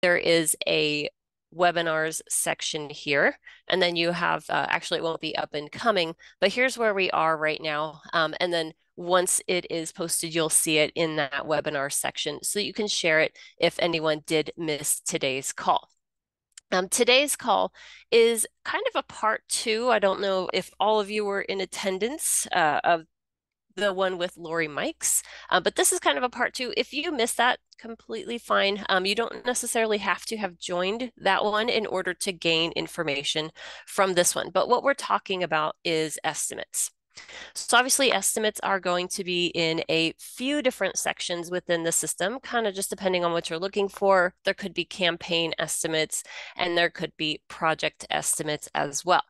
there is a webinars section here, and then you have, actually it won't be up and coming, but here's where we are right now. And then once it is posted, you'll see it in that webinar section so you can share it if anyone did miss today's call. Today's call is kind of a part two. I don't know if all of you were in attendance of the one with Lori Mikes, but this is kind of a part two. If you missed that, completely fine. You don't necessarily have to have joined that one in order to gain information from this one. But what we're talking about is estimates. So obviously estimates are going to be in a few different sections within the system, kind of just depending on what you're looking for. There could be campaign estimates and there could be project estimates as well.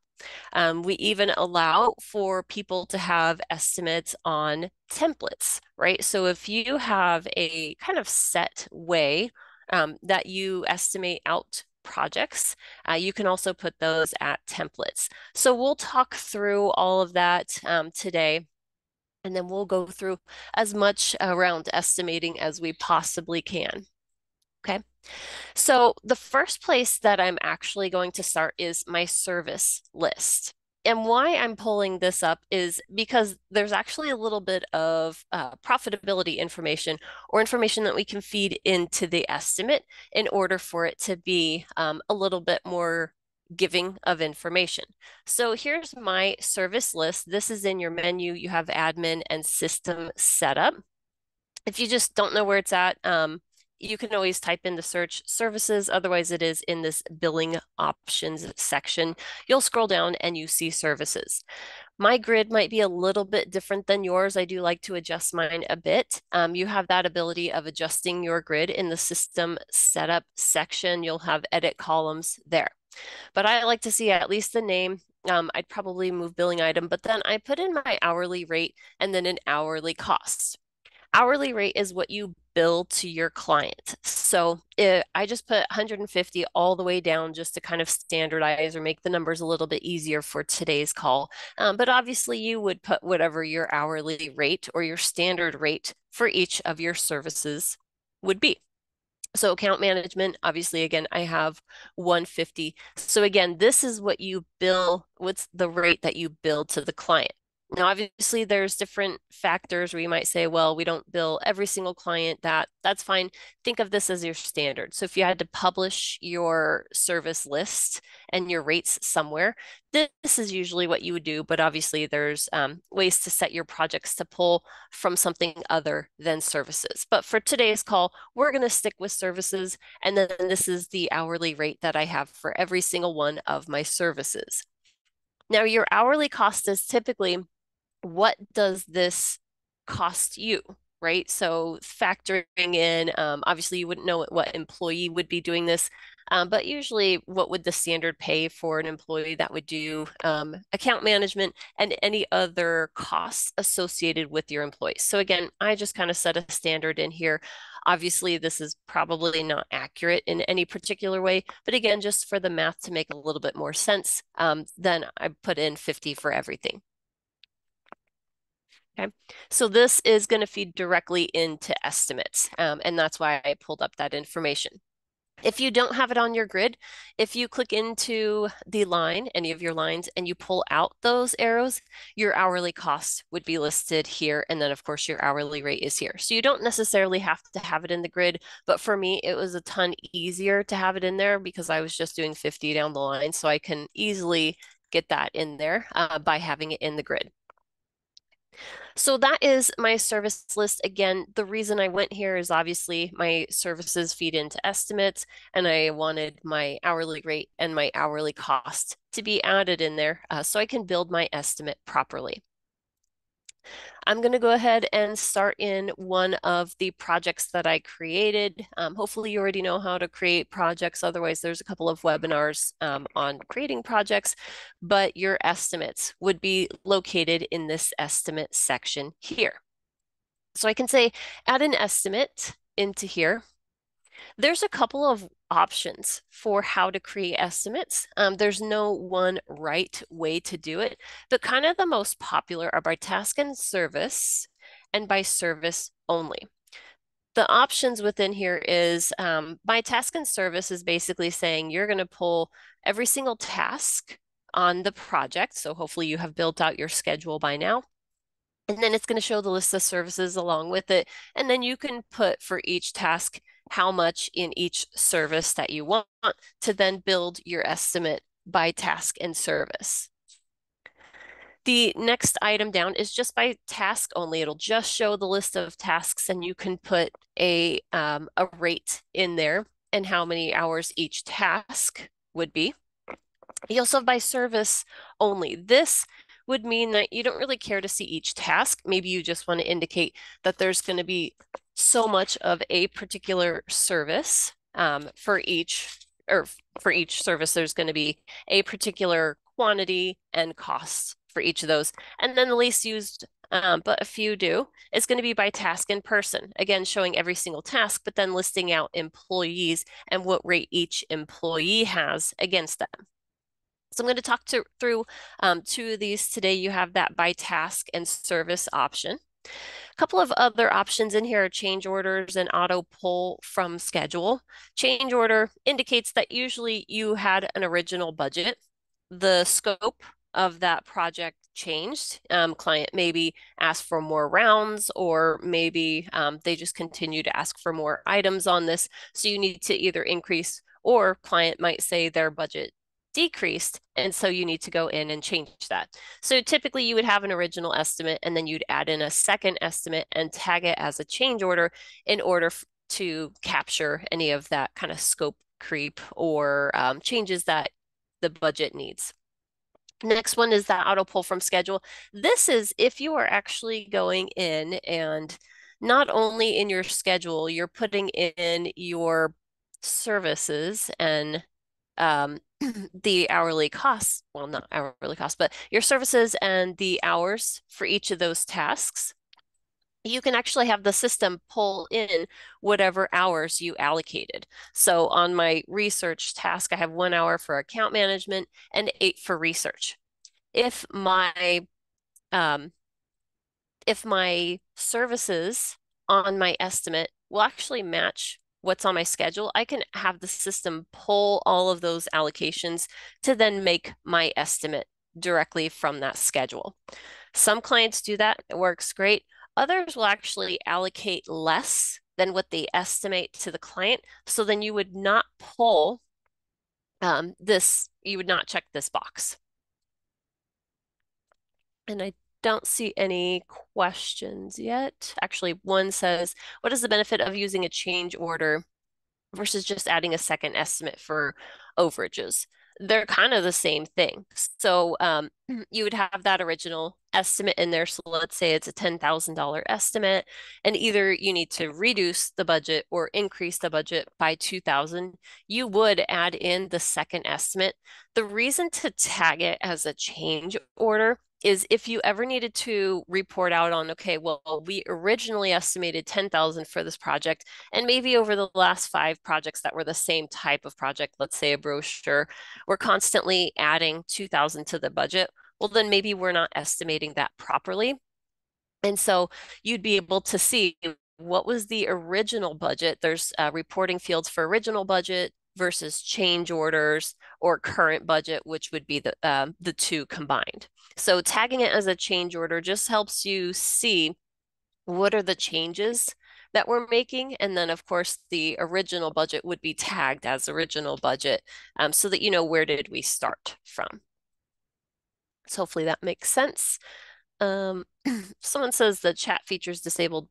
We even allow for people to have estimates on templates, right? So if you have a kind of set way that you estimate out projects, you can also put those at templates. So we'll talk through all of that today, and then we'll go through as much around estimating as we possibly can. Okay. So the first place that I'm actually going to start is my service list. And why I'm pulling this up is because there's actually a little bit of profitability information or information that we can feed into the estimate in order for it to be a little bit more giving of information. So here's my service list. This is in your menu. You have admin and system setup. If you just don't know where it's at, you can always type in the search services. Otherwise, it is in this billing options section. You'll scroll down and you see services. My grid might be a little bit different than yours. I do like to adjust mine a bit. You have that ability of adjusting your grid in the system setup section. You'll have edit columns there. But I like to see at least the name. I'd probably move billing item, but then I put in my hourly rate and then an hourly cost. Hourly rate is what you bill to your client. So I just put 150 all the way down just to kind of standardize or make the numbers a little bit easier for today's call. But obviously you would put whatever your hourly rate or your standard rate for each of your services would be. So account management, obviously, again, I have 150. So again, this is what you bill, what's the rate that you bill to the client. Now, obviously, there's different factors where you might say, well, we don't bill every single client. That's fine. Think of this as your standard. So if you had to publish your service list and your rates somewhere, this is usually what you would do. But obviously, there's ways to set your projects to pull from something other than services. But for today's call, we're going to stick with services. And then this is the hourly rate that I have for every single one of my services. Now, your hourly cost is typically, what does this cost you, right? So factoring in, obviously you wouldn't know what employee would be doing this, but usually what would the standard pay for an employee that would do account management and any other costs associated with your employees. So again, I just kind of set a standard in here. Obviously, this is probably not accurate in any particular way, but again, just for the math to make a little bit more sense, then I put in 50 for everything. Okay, so this is going to feed directly into estimates, and that's why I pulled up that information. If you don't have it on your grid, if you click into the line, any of your lines, and you pull out those arrows, your hourly cost would be listed here. And then of course your hourly rate is here. So you don't necessarily have to have it in the grid, but for me, it was a ton easier to have it in there because I was just doing 50 down the line. So I can easily get that in there by having it in the grid. So that is my service list. Again, the reason I went here is obviously my services feed into estimates, and I wanted my hourly rate and my hourly cost to be added in there so I can build my estimate properly. I'm going to go ahead and start in one of the projects that I created. Hopefully you already know how to create projects. Otherwise, there's a couple of webinars on creating projects, but your estimates would be located in this estimate section here. So I can say add an estimate into here. There's a couple of options for how to create estimates. There's no one right way to do it, but kind of the most popular are by task and service and by service only. The options within here is my task and service is basically saying you're going to pull every single task on the project. So hopefully you have built out your schedule by now. And then it's going to show the list of services along with it. And then you can put for each task how much in each service that you want to then build your estimate by task and service. The next item down is just by task only. It'll just show the list of tasks and you can put a rate in there and how many hours each task would be. You also have by service only. This would mean that you don't really care to see each task. Maybe you just want to indicate that there's going to be so much of a particular service for each service. There's going to be a particular quantity and cost for each of those. And then the least used, but a few do, is going to be by task in person. Again, showing every single task, but then listing out employees and what rate each employee has against them. So I'm going to talk through two of these today. You have that by task and service option. A couple of other options in here are change orders and auto pull from schedule. Change order indicates that usually you had an original budget. The scope of that project changed. Client maybe asked for more rounds, or maybe they just continue to ask for more items on this. So you need to either increase, or client might say their budget decreased, and so you need to go in and change that. So typically you would have an original estimate and then you'd add in a second estimate and tag it as a change order in order to capture any of that kind of scope creep or changes that the budget needs. Next one is that auto pull from schedule. This is if you are actually going in and not only in your schedule, you're putting in your services and the hourly costs, well, not hourly costs, but your services and the hours for each of those tasks. You can actually have the system pull in whatever hours you allocated. So on my research task, I have 1 hour for account management and 8 for research. If my um, if my services on my estimate will actually match what's on my schedule, I can have the system pull all of those allocations to then make my estimate directly from that schedule. Some clients do that, it works great. Others will actually allocate less than what they estimate to the client. So then you would not pull you would not check this box. And I don't see any questions yet. Actually, one says, what is the benefit of using a change order versus just adding a second estimate for overages? They're kind of the same thing. So you would have that original estimate in there. So let's say it's a $10,000 estimate, and either you need to reduce the budget or increase the budget by 2,000. You would add in the second estimate. The reason to tag it as a change order is if you ever needed to report out on, okay, well, we originally estimated 10,000 for this project, and maybe over the last 5 projects that were the same type of project, let's say a brochure, we're constantly adding 2,000 to the budget. Well, then maybe we're not estimating that properly. And so you'd be able to see what was the original budget. There's reporting fields for original budget versus change orders or current budget, which would be the two combined. So tagging it as a change order just helps you see what are the changes that we're making. And then, of course, the original budget would be tagged as original budget so that you know where did we start from. So hopefully that makes sense. Someone says the chat feature is disabled.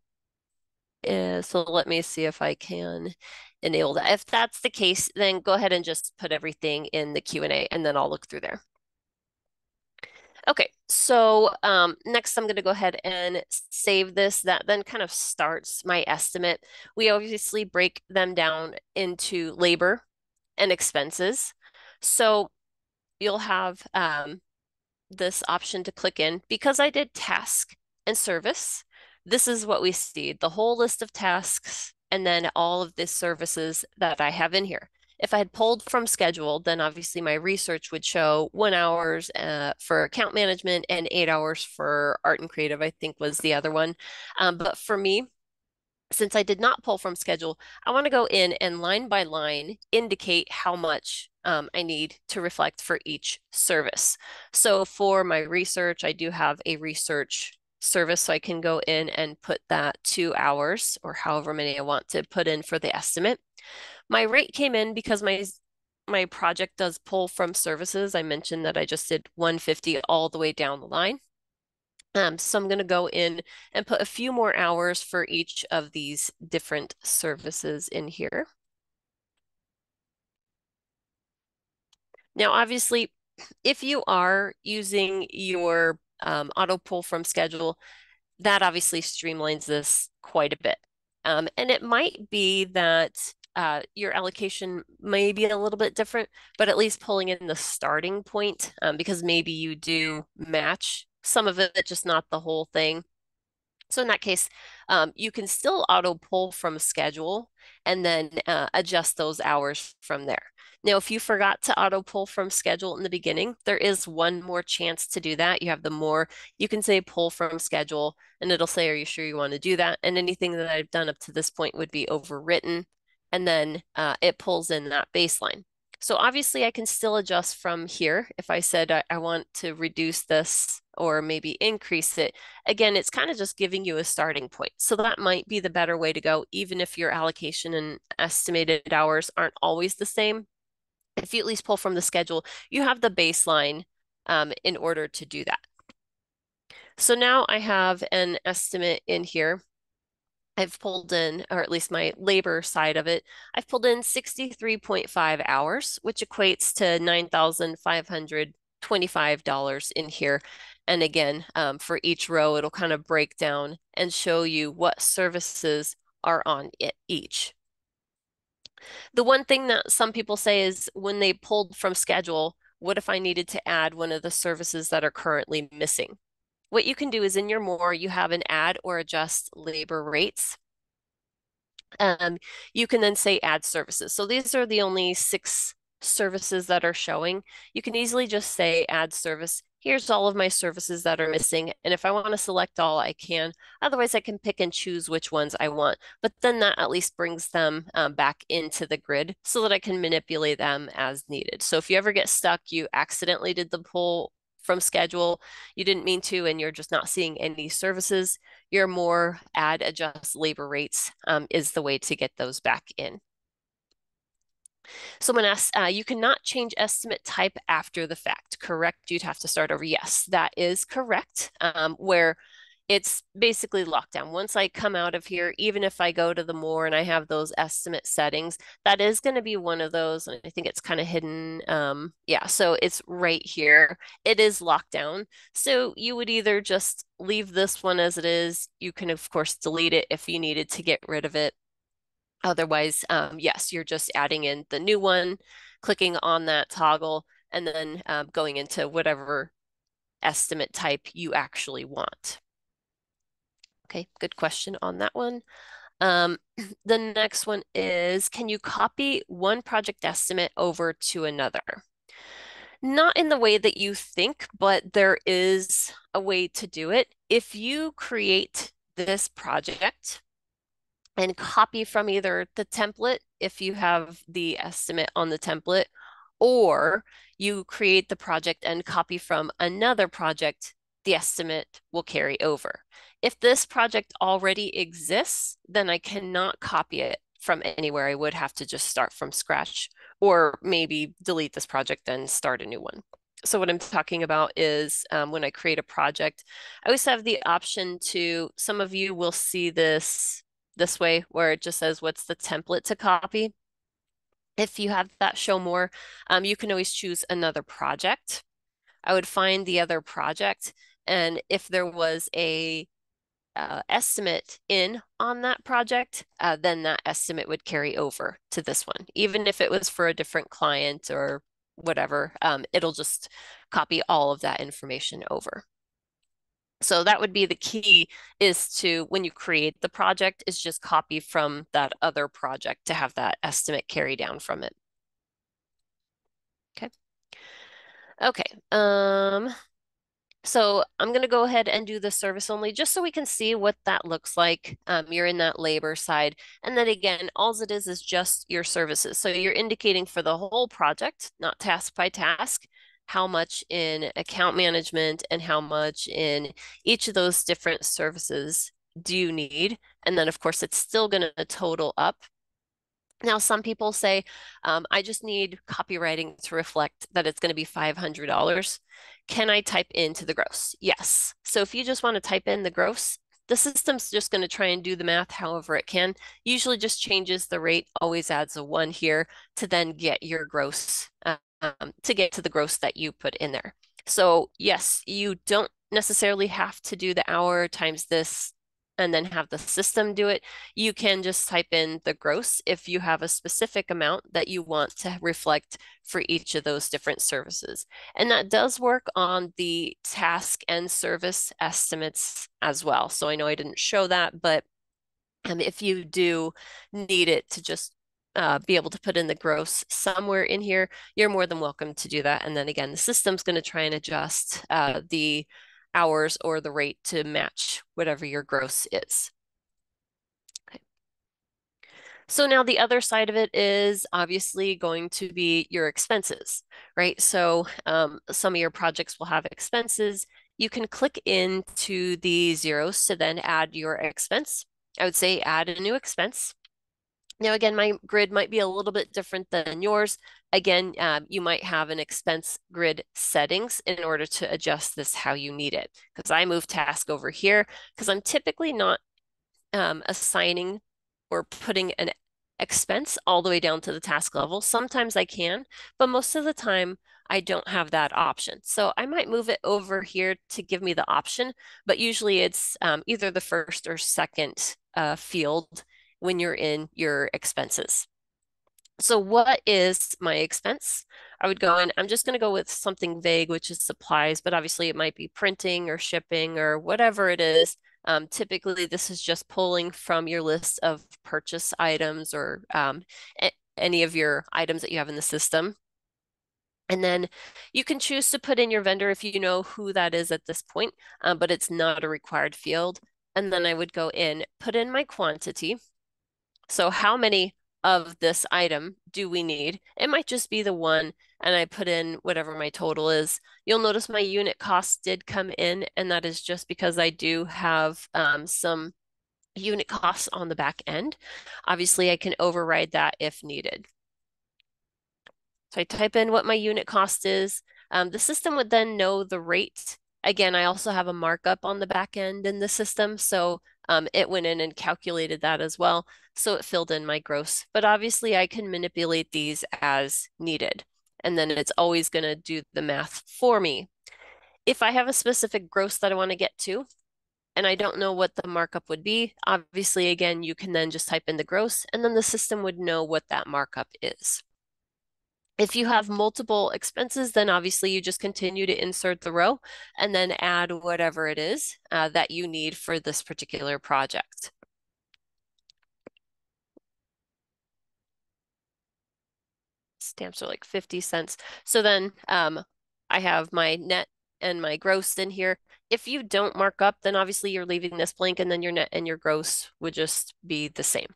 So let me see if I can enable that. If that's the case, then go ahead and just put everything in the Q&A and then I'll look through there. Okay, so next I'm going to go ahead and save this. That then kind of starts my estimate. We obviously break them down into labor and expenses. So you'll have this option to click in. Because I did task and service, this is what we see, the whole list of tasks and then all of the services that I have in here. If I had pulled from schedule, then obviously my research would show 1 hour for account management and 8 hours for art and creative, I think was the other one. But for me, Since I did not pull from schedule, I want to go in and line by line indicate how much I need to reflect for each service. So for my research, I do have a research service, so I can go in and put that 2 hours or however many I want to put in for the estimate. My rate came in because my project does pull from services. I mentioned that I just did 150 all the way down the line. So I'm going to go in and put a few more hours for each of these different services in here. Now, obviously, if you are using your auto pull from schedule, that obviously streamlines this quite a bit. And it might be that your allocation may be a little bit different, but at least pulling in the starting point, because maybe you do match some of it, just not the whole thing. So in that case, you can still auto pull from schedule and then adjust those hours from there. Now, if you forgot to auto pull from schedule in the beginning, there is one more chance to do that. You have the more, you can say pull from schedule and it'll say, are you sure you want to do that? And anything that I've done up to this point would be overwritten. And then it pulls in that baseline. So obviously I can still adjust from here. If I said I want to reduce this or maybe increase it, again, it's kind of just giving you a starting point. So that might be the better way to go, even if your allocation and estimated hours aren't always the same. If you at least pull from the schedule, you have the baseline in order to do that. So now I have an estimate in here. I've pulled in, or at least my labor side of it, I've pulled in 63.5 hours, which equates to $9,525 in here. And again, for each row, it'll kind of break down and show you what services are on it each. The one thing that some people say is when they pulled from schedule, what if I needed to add one of the services that are currently missing? What you can do is in your more, you have an add or adjust labor rates. You can then say add services. So these are the only 6 services that are showing. You can easily just say add service. Here's all of my services that are missing. And if I want to select all, I can. Otherwise, I can pick and choose which ones I want. But then that at least brings them back into the grid so that I can manipulate them as needed. So if you ever get stuck, you accidentally did the pull from schedule, you didn't mean to, and you're just not seeing any services, your more add adjust labor rates is the way to get those back in. Someone asks, you cannot change estimate type after the fact, correct? You'd have to start over. Yes, that is correct. Where it's basically lockdown. Once I come out of here, even if I go to the more and I have those estimate settings, that is going to be one of those. And I think it's kind of hidden. Yeah, so it's right here. It is locked down. So you would either just leave this one as it is. You can, of course, delete it if you needed to get rid of it. Otherwise, yes, you're just adding in the new one, clicking on that toggle, and then going into whatever estimate type you actually want. Okay, good question on that one. The next one is, can you copy one project estimate over to another? Not in the way that you think, but there is a way to do it. If you create this project and copy from either the template, if you have the estimate on the template, or you create the project and copy from another project, the estimate will carry over. If this project already exists, then I cannot copy it from anywhere. I would have to just start from scratch or maybe delete this project and start a new one. So what I'm talking about is when I create a project, I always have the option to, some of you will see this way where it just says what's the template to copy. If you have that show more, you can always choose another project. I would find the other project, and if there was a estimate in on that project, then that estimate would carry over to this one. Even if it was for a different client or whatever, it'll just copy all of that information over. So that would be the key, is to, when you create the project, is just copy from that other project to have that estimate carry down from it. Okay. Okay. So I'm going to go ahead and do the service only just so we can see what that looks like. You're in that labor side. And then again, all it is just your services. So you're indicating for the whole project, not task by task, how much in account management and how much in each of those different services do you need. And then, of course, it's still going to total up. Now, some people say, I just need copywriting to reflect that it's going to be $500. Can I type into the gross? Yes. So if you just want to type in the gross, the system's just going to try and do the math however it can. Usually just changes the rate, always adds a one here to then get your gross, to get to the gross that you put in there. So yes, you don't necessarily have to do the hour times this and then have the system do it. You can just type in the gross if you have a specific amount that you want to reflect for each of those different services. And that does work on the task and service estimates as well. So I know I didn't show that, but if you do need it to just be able to put in the gross somewhere in here, you're more than welcome to do that. And then again, the system's going to try and adjust the hours or the rate to match whatever your gross is. Okay. So now the other side of it is obviously going to be your expenses, right? So some of your projects will have expenses. You can click into the zeros to then add your expense. I would say add a new expense. Now, again, my grid might be a little bit different than yours. Again, you might have an expense grid settings in order to adjust this how you need it. Because I move task over here because I'm typically not assigning or putting an expense all the way down to the task level. Sometimes I can, but most of the time I don't have that option. So I might move it over here to give me the option, but usually it's either the first or second field when you're in your expenses. So what is my expense? I would go in, I'm just going to go with something vague, which is supplies, but obviously it might be printing or shipping or whatever it is. Typically, this is just pulling from your list of purchase items or any of your items that you have in the system. And then you can choose to put in your vendor if you know who that is at this point, but it's not a required field. And then I would go in, put in my quantity. So how many of this item do we need? It might just be the one, and I put in whatever my total is. You'll notice my unit cost did come in, and that is just because I do have some unit costs on the back end. Obviously, I can override that if needed. So I type in what my unit cost is. The system would then know the rate. Again, I also have a markup on the back end in the system, so it went in and calculated that as well. So it filled in my gross. But obviously, I can manipulate these as needed. And then it's always going to do the math for me. If I have a specific gross that I want to get to, and I don't know what the markup would be, obviously, again, you can then just type in the gross, and then the system would know what that markup is. If you have multiple expenses, then obviously you just continue to insert the row and then add whatever it is that you need for this particular project. Stamps are like 50 cents. So then I have my net and my gross in here. If you don't mark up, then obviously you're leaving this blank and then your net and your gross would just be the same.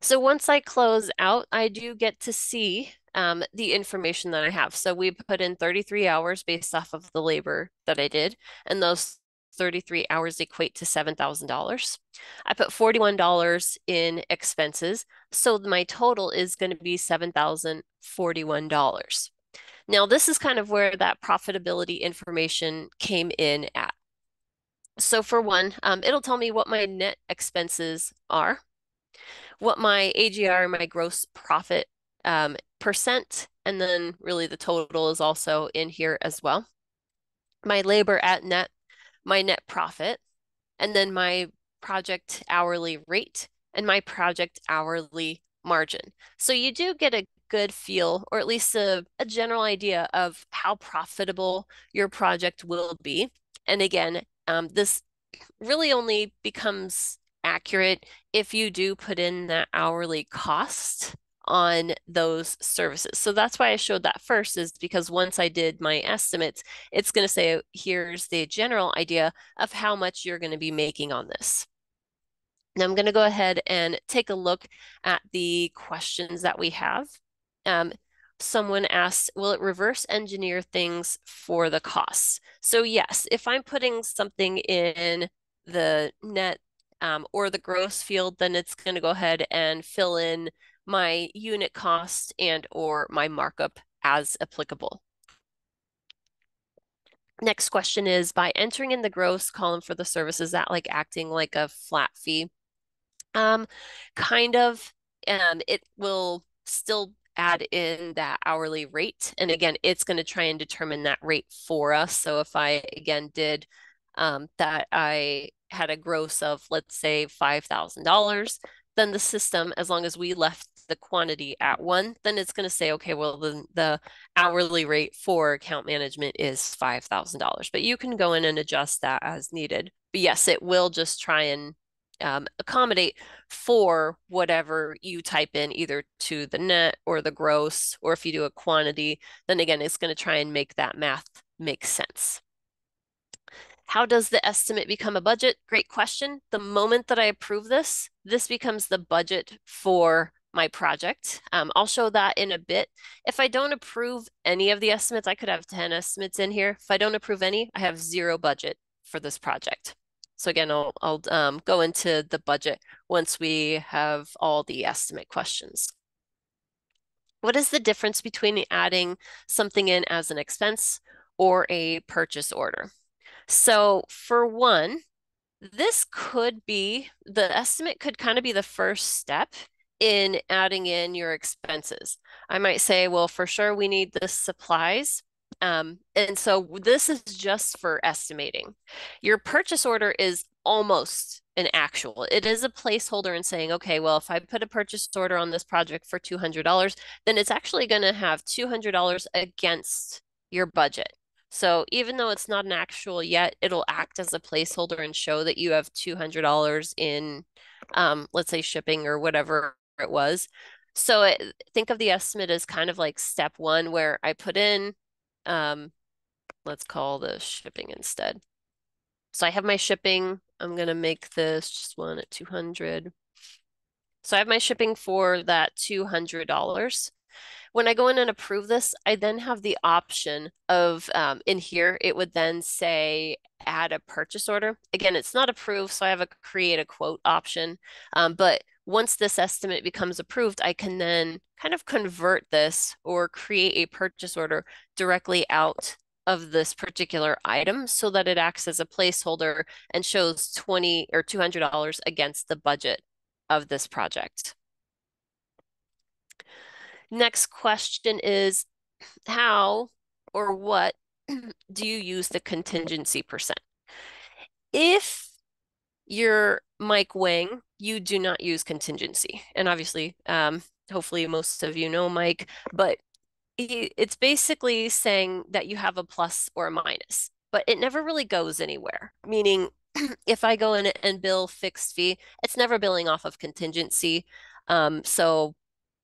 So once I close out, I do get to see the information that I have. So we put in 33 hours based off of the labor that I did, and those 33 hours equate to $7,000. I put $41 in expenses, so my total is going to be $7,041. Now, this is kind of where that profitability information came in at. So for one, it'll tell me what my net expenses are, what my AGR, my gross profit percent, and then really the total is also in here as well. My labor at net, my net profit, and then my project hourly rate and my project hourly margin. So you do get a good feel, or at least a general idea of how profitable your project will be. And again, this really only becomes accurate if you do put in that hourly cost on those services. So that's why I showed that first, is because once I did my estimates, it's going to say, here's the general idea of how much you're going to be making on this. Now I'm going to go ahead and take a look at the questions that we have. Someone asked, will it reverse engineer things for the costs? So yes, if I'm putting something in the net or the gross field, then it's going to go ahead and fill in my unit cost and or my markup as applicable. Next question is, by entering in the gross column for the service, is that like acting like a flat fee? Um, kind of. It will still add in that hourly rate. And again, it's going to try and determine that rate for us. So if I, again, did that I had a gross of, let's say, $5,000, then the system, as long as we left the quantity at one, then it's going to say, okay, well, the hourly rate for account management is $5,000. But you can go in and adjust that as needed. But yes, it will just try and accommodate for whatever you type in, either to the net or the gross, or if you do a quantity, then again, it's going to try and make that math make sense. How does the estimate become a budget? Great question. The moment that I approve this, this becomes the budget for my project. I'll show that in a bit. If I don't approve any of the estimates, I could have 10 estimates in here. If I don't approve any, I have zero budget for this project. So again, I'll go into the budget once we have all the estimate questions. What is the difference between adding something in as an expense or a purchase order? So for one, this could be, the estimate could kind of be the first step in adding in your expenses. I might say, well, for sure we need the supplies. And so this is just for estimating. Your purchase order is almost an actual. It is a placeholder in saying, okay, well, if I put a purchase order on this project for $200, then it's actually going to have $200 against your budget. So even though it's not an actual yet, it'll act as a placeholder and show that you have $200 in, let's say, shipping or whatever it was. So think of the estimate as kind of like step one, where I put in, let's call the shipping instead. So I have my shipping. I'm going to make this just one at 200. So I have my shipping for that $200. When I go in and approve this, I then have the option of, in here, it would then say add a purchase order. Again, it's not approved, so I have a create a quote option. But once this estimate becomes approved, I can then kind of convert this or create a purchase order directly out of this particular item so that it acts as a placeholder and shows 20 or $200 against the budget of this project. Next question is, how or what do you use the contingency percent? If you're Mike Wang, you do not use contingency. And obviously, hopefully most of you know Mike, but it's basically saying that you have a plus or a minus, but it never really goes anywhere. Meaning, if I go in and bill fixed fee, it's never billing off of contingency. So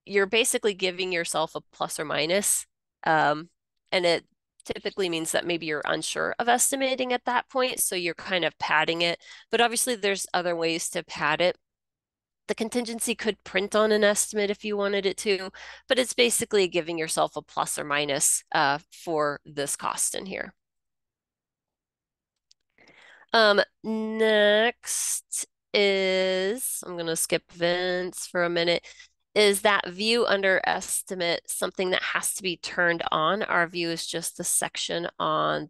you're basically giving yourself a plus or minus. And it typically means that maybe you're unsure of estimating at that point. So you're kind of padding it. But obviously, there's other ways to pad it. The contingency could print on an estimate if you wanted it to, but it's basically giving yourself a plus or minus for this cost in here. Next is, I'm going to skip Vince for a minute. Is that view under estimate something that has to be turned on? Our view is just the section on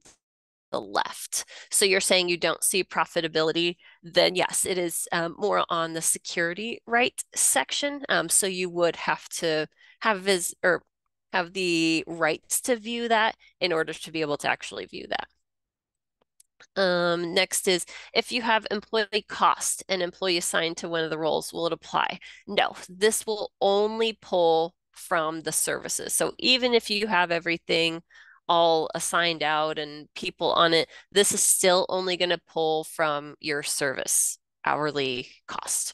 the left. So you're saying you don't see profitability, then yes, it is more on the security right section. So you would have to have have the rights to view that in order to be able to actually view that. Next is, if you have employee cost and employee assigned to one of the roles, will it apply? No, this will only pull from the services. So even if you have everything all assigned out and people on it, this is still only going to pull from your service hourly cost.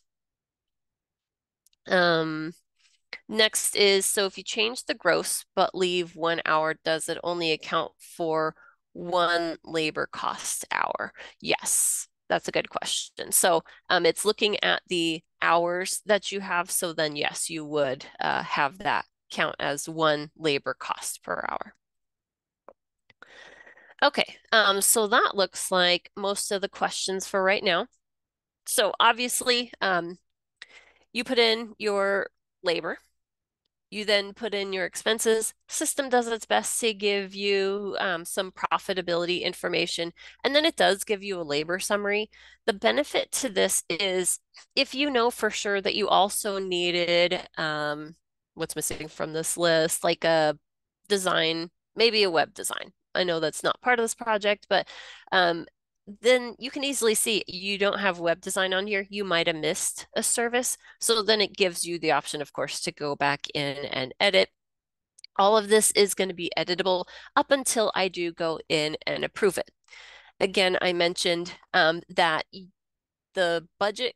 Next is, so if you change the gross but leave 1 hour, does it only account for one labor cost hour? Yes, that's a good question. So it's looking at the hours that you have. So then, yes, you would have that count as one labor cost per hour. Okay, so that looks like most of the questions for right now. So obviously, you put in your labor. You then put in your expenses. System does its best to give you some profitability information, and then it does give you a labor summary. The benefit to this is if you know for sure that you also needed what's missing from this list, like a design, maybe a web design. I know that's not part of this project, but um, then you can easily see you don't have web design on here. You might have missed a service. So then it gives you the option, of course, to go back in and edit. All of this is going to be editable up until I do go in and approve it. Again, I mentioned that the budget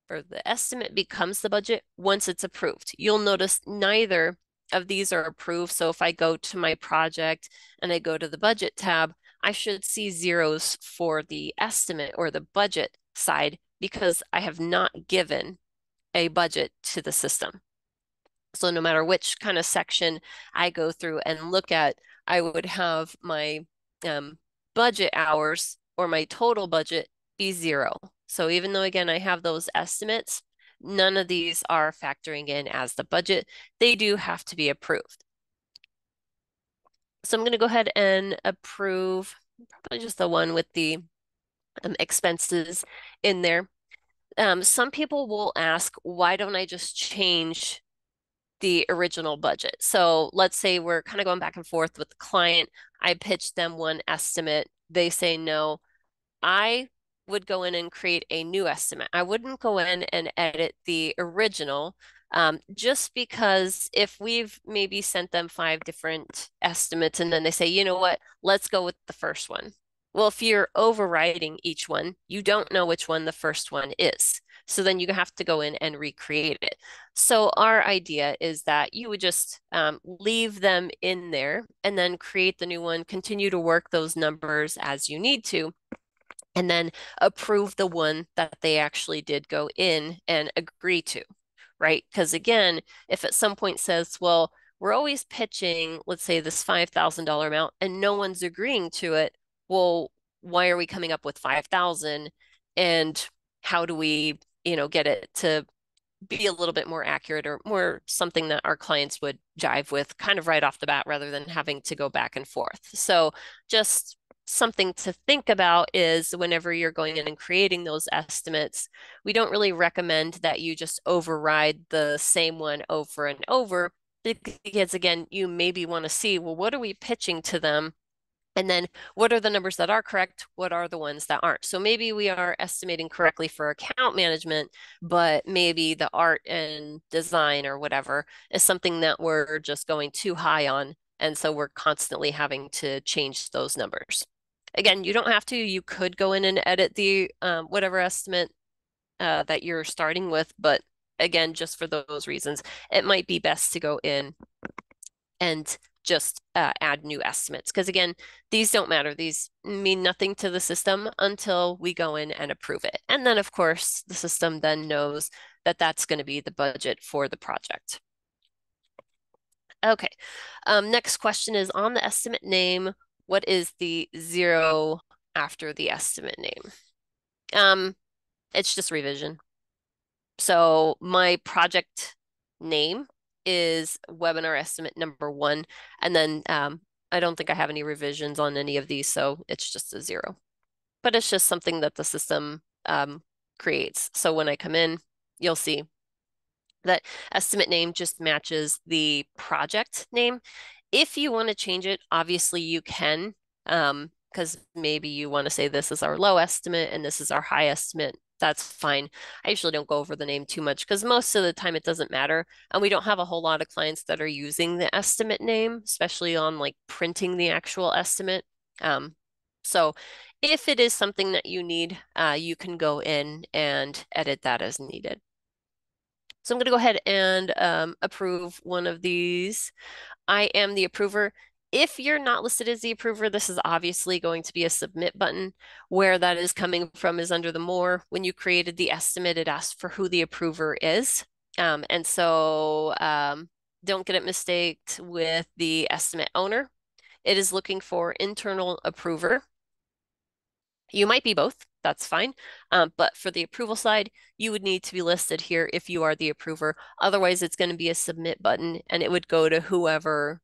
or the estimate becomes the budget once it's approved. You'll notice neither of these are approved. So if I go to my project and I go to the budget tab, I should see zeros for the estimate or the budget side because I have not given a budget to the system. So no matter which kind of section I go through and look at, I would have my budget hours or my total budget be zero. So even though, again, I have those estimates, none of these are factoring in as the budget. They do have to be approved. So I'm going to go ahead and approve probably just the one with the expenses in there. Some people will ask, why don't I just change the original budget? So let's say we're kind of going back and forth with the client. I pitched them one estimate. They say no. I would go in and create a new estimate. I wouldn't go in and edit the original, just because if we've maybe sent them 5 different estimates and then they say, you know what, let's go with the first one. Well, if you're overriding each one, you don't know which one the first one is. So then you have to go in and recreate it. So our idea is that you would just leave them in there and then create the new one, continue to work those numbers as you need to, and then approve the one that they actually did go in and agree to, right? Because again, if at some point says, well, we're always pitching, let's say this $5,000 amount and no one's agreeing to it, well, why are we coming up with 5,000 and how do we, get it to be a little bit more accurate or more something that our clients would jive with kind of right off the bat rather than having to go back and forth. So just something to think about is whenever you're going in and creating those estimates, we don't really recommend that you just override the same one over and over because again, you maybe want to see, well, what are we pitching to them? And then what are the numbers that are correct? What are the ones that aren't? So maybe we are estimating correctly for account management, but maybe the art and design or whatever is something that we're just going too high on. And so we're constantly having to change those numbers. Again, you don't have to. You could go in and edit the whatever estimate that you're starting with, but again, just for those reasons, it might be best to go in and just add new estimates. Because again, these don't matter. These mean nothing to the system until we go in and approve it. And then, of course, the system then knows that that's going to be the budget for the project. Okay. Next question is on the estimate name, what is the zero after the estimate name? It's just revision. So my project name is webinar estimate number 1. And then I don't think I have any revisions on any of these, so it's just a 0. But it's just something that the system creates. So when I come in, you'll see that estimate name just matches the project name. If you want to change it, obviously you can, because maybe you want to say this is our low estimate and this is our high estimate. That's fine. I usually don't go over the name too much because most of the time it doesn't matter. And we don't have a whole lot of clients that are using the estimate name, especially on like printing the actual estimate. So if it is something that you need, you can go in and edit that as needed. So I'm going to go ahead and approve one of these. I am the approver. If you're not listed as the approver, this is obviously going to be a submit button. Where that is coming from is under the more. When you created the estimate, it asked for who the approver is. And so don't get it mistaked with the estimate owner. It is looking for internal approver. You might be both, that's fine. But for the approval side, you would need to be listed here if you are the approver. Otherwise, it's going to be a submit button and it would go to whoever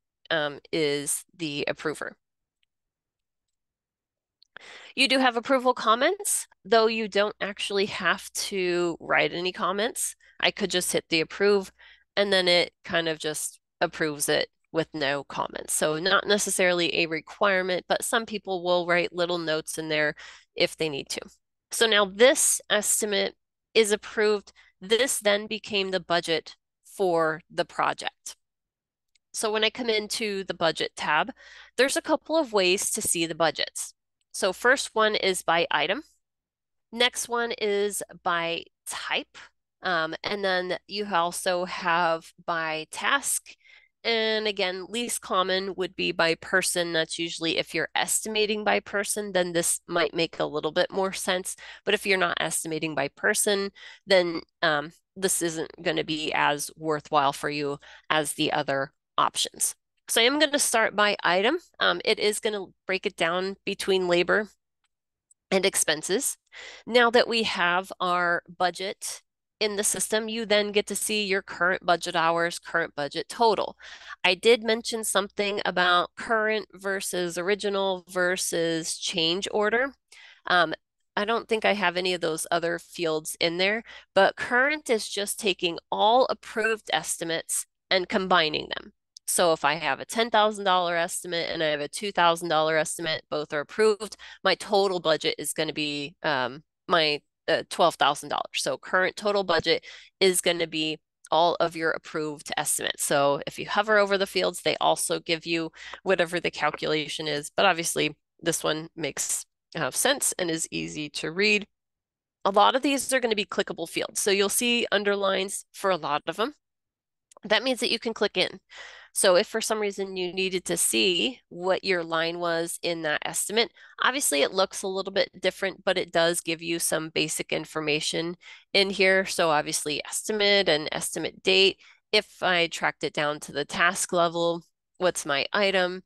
is the approver. You do have approval comments, though you don't actually have to write any comments. I could just hit the approve and then it kind of just approves it with no comments. So not necessarily a requirement, but some people will write little notes in there if they need to. So now this estimate is approved. This then became the budget for the project. So when I come into the budget tab, there's a couple of ways to see the budgets. So first one is by item. Next one is by type. And then you also have by task. And again, least common would be by person. That's usually if you're estimating by person, then this might make a little bit more sense. But if you're not estimating by person, then this isn't going to be as worthwhile for you as the other options. So I'm going to start by item. It is going to break it down between labor and expenses. Now that we have our budget in the system, you then get to see your current budget hours, current budget total. I did mention something about current versus original versus change order. Um, I don't think I have any of those other fields in there, but current is just taking all approved estimates and combining them. So if I have a $10,000 estimate and I have a $2,000 estimate, both are approved, my total budget is going to be my $12,000. So current total budget is going to be all of your approved estimates. So if you hover over the fields, they also give you whatever the calculation is. But obviously, this one makes sense and is easy to read. A lot of these are going to be clickable fields. So you'll see underlines for a lot of them. That means that you can click in. So if for some reason you needed to see what your line was in that estimate, obviously it looks a little bit different, but it does give you some basic information in here. So obviously estimate and estimate date. If I tracked it down to the task level, what's my item,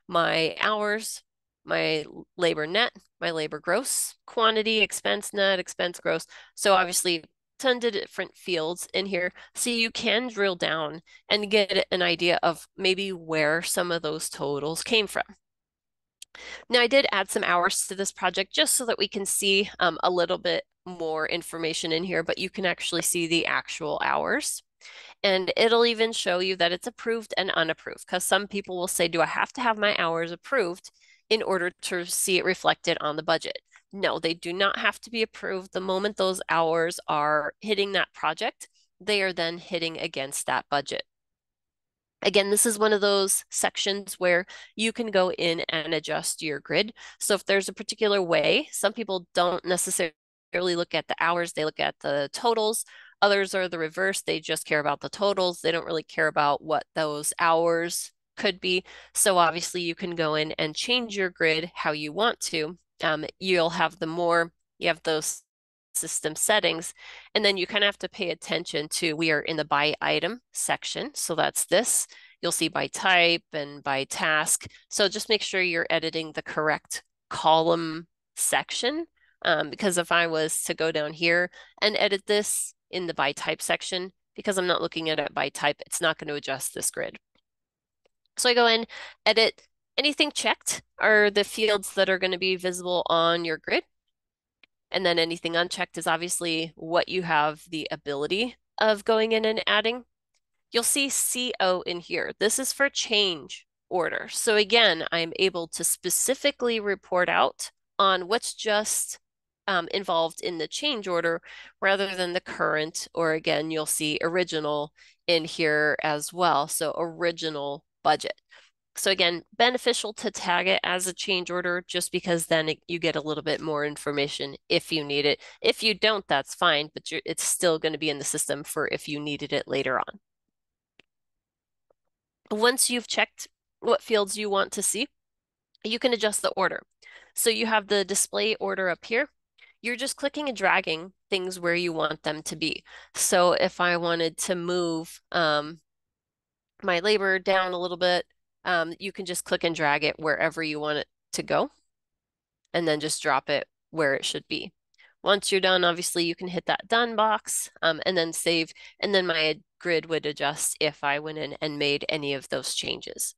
my hours, my labor net, my labor gross, quantity, expense net, expense gross. So obviously tons of different fields in here. So you can drill down and get an idea of maybe where some of those totals came from. Now, I did add some hours to this project just so that we can see a little bit more information in here, but you can actually see the actual hours. And it'll even show you that it's approved and unapproved, because some people will say, do I have to have my hours approved in order to see it reflected on the budget? No, they do not have to be approved. The moment those hours are hitting that project, they are then hitting against that budget. Again, this is one of those sections where you can go in and adjust your grid. So if there's a particular way, some people don't necessarily look at the hours, they look at the totals. Others are the reverse, they just care about the totals. They don't really care about what those hours could be. So obviously you can go in and change your grid how you want to. You'll have you have those system settings, and then you kind of have to pay attention to, we are in the by item section. So that's this. You'll see by type and by task. So just make sure you're editing the correct column section. Because if I was to go down here and edit this in the by type section, because I'm not looking at it by type, it's not going to adjust this grid. So I go in, edit. Anything checked are the fields that are going to be visible on your grid. And then anything unchecked is obviously what you have the ability of going in and adding. You'll see CO in here. This is for change order. So again, I'm able to specifically report out on what's just involved in the change order rather than the current, or again, you'll see original in here as well. So original budget. So again, beneficial to tag it as a change order just because then you get a little bit more information if you need it. If you don't, that's fine, but it's still going to be in the system for if you needed it later on. Once you've checked what fields you want to see, you can adjust the order. So you have the display order up here. You're just clicking and dragging things where you want them to be. So if I wanted to move my labor down a little bit, you can just click and drag it wherever you want it to go, and then just drop it where it should be. Once you're done, obviously you can hit that done box and then save, and then my grid would adjust if I went in and made any of those changes.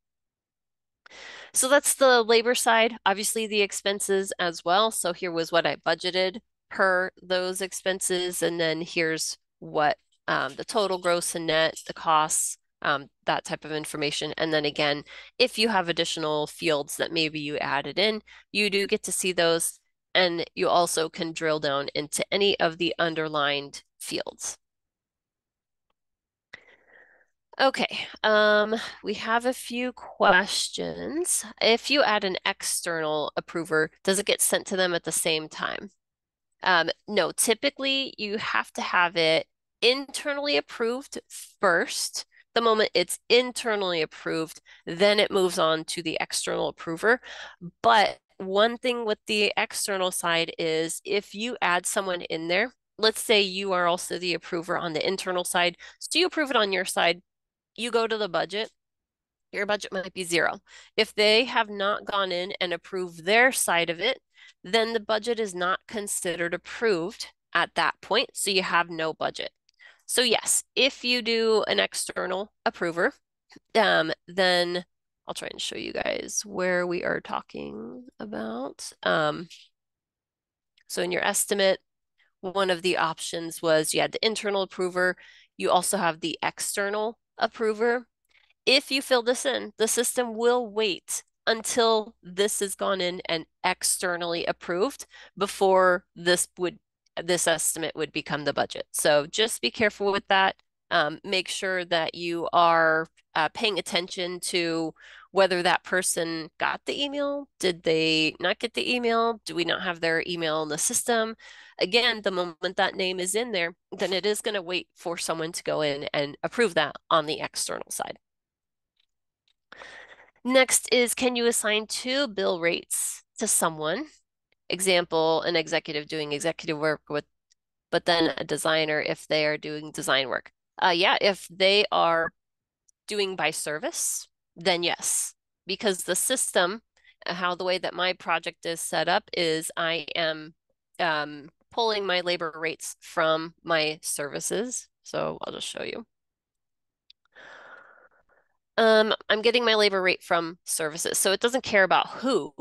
So that's the labor side, obviously the expenses as well. So here was what I budgeted per those expenses, and then here's what the total gross and net, the costs, that type of information. And then again, if you have additional fields that maybe you added in, you do get to see those. And you also can drill down into any of the underlined fields. Okay, we have a few questions. If you add an external approver, does it get sent to them at the same time? No, typically you have to have it internally approved first. The moment it's internally approved, then it moves on to the external approver. But one thing with the external side is if you add someone in there, let's say you are also the approver on the internal side, so you approve it on your side, you go to the budget, your budget might be zero. If they have not gone in and approved their side of it, then the budget is not considered approved at that point. So you have no budget. So yes, if you do an external approver, then I'll try and show you guys where we are talking about. So in your estimate, one of the options was you had the internal approver. You also have the external approver. If you fill this in, the system will wait until this has gone in and externally approved before this estimate would become the budget. So just be careful with that. Make sure that you are paying attention to whether that person got the email. Did they not get the email? Do we not have their email in the system? Again, the moment that name is in there, then it is going to wait for someone to go in and approve that on the external side. Next is, can you assign two bill rates to someone? Example, an executive doing executive work with, but then a designer if they are doing design work. Yeah, if they are doing by service, then yes, because the system, how the way that my project is set up is I am pulling my labor rates from my services. So I'll just show you. I'm getting my labor rate from services. So it doesn't care about who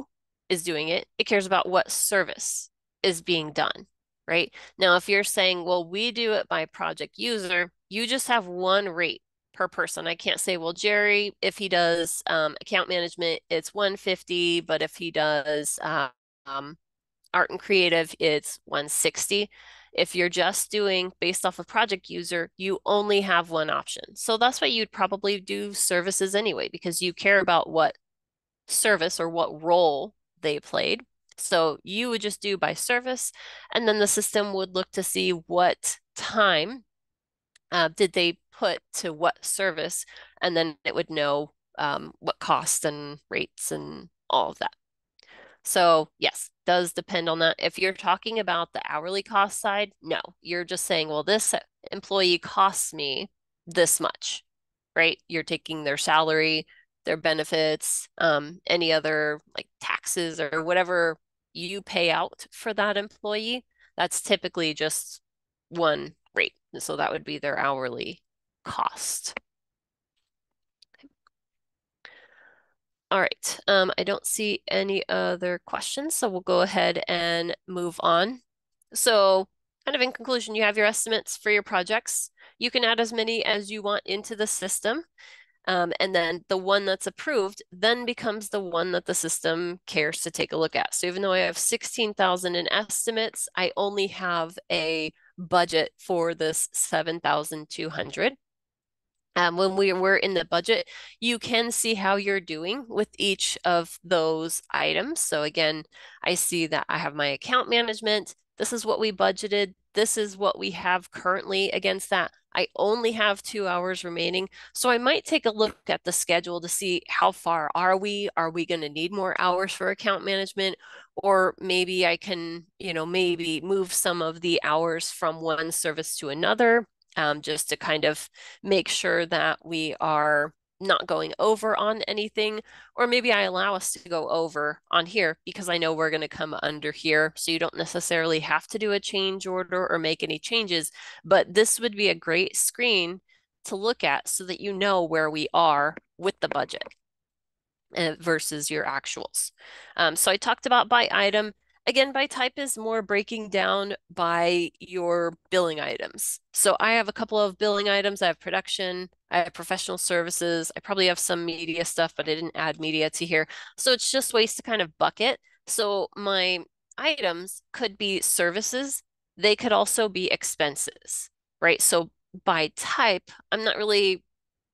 is doing it. It cares about what service is being done, right? Now, if you're saying, well, we do it by project user, you just have one rate per person. I can't say, well, Jerry, if he does account management, it's 150, but if he does art and creative, it's 160. If you're just doing based off of project user, you only have one option. So that's why you'd probably do services anyway, because you care about what service or what role they played. So you would just do by service, and then the system would look to see what time did they put to what service, and then it would know what costs and rates and all of that. So yes, does depend on that. If you're talking about the hourly cost side, no, you're just saying, well, this employee costs me this much, right? You're taking their salary, their benefits, any other like taxes or whatever you pay out for that employee. That's typically just one rate. So that would be their hourly cost. All right. I don't see any other questions, so we'll go ahead and move on. So, kind of in conclusion, you have your estimates for your projects. You can add as many as you want into the system. And then the one that's approved then becomes the one that the system cares to take a look at. So even though I have 16,000 in estimates, I only have a budget for this 7,200. When we were in the budget, you can see how you're doing with each of those items. So again, I see that I have my account management. This is what we budgeted. This is what we have currently against that. I only have 2 hours remaining. So I might take a look at the schedule to see how far are we? Are we going to need more hours for account management? Or maybe I can, maybe move some of the hours from one service to another, just to kind of make sure that we are not going over on anything, or maybe I allow us to go over on here because I know we're going to come under here. So you don't necessarily have to do a change order or make any changes, but this would be a great screen to look at so that you know where we are with the budget versus your actuals. So I talked about by item. Again, by type is more breaking down by your billing items. So I have a couple of billing items. I have production, I have professional services. I probably have some media stuff, but I didn't add media to here. So it's just ways to kind of bucket. So my items could be services. They could also be expenses, right? So by type, I'm not really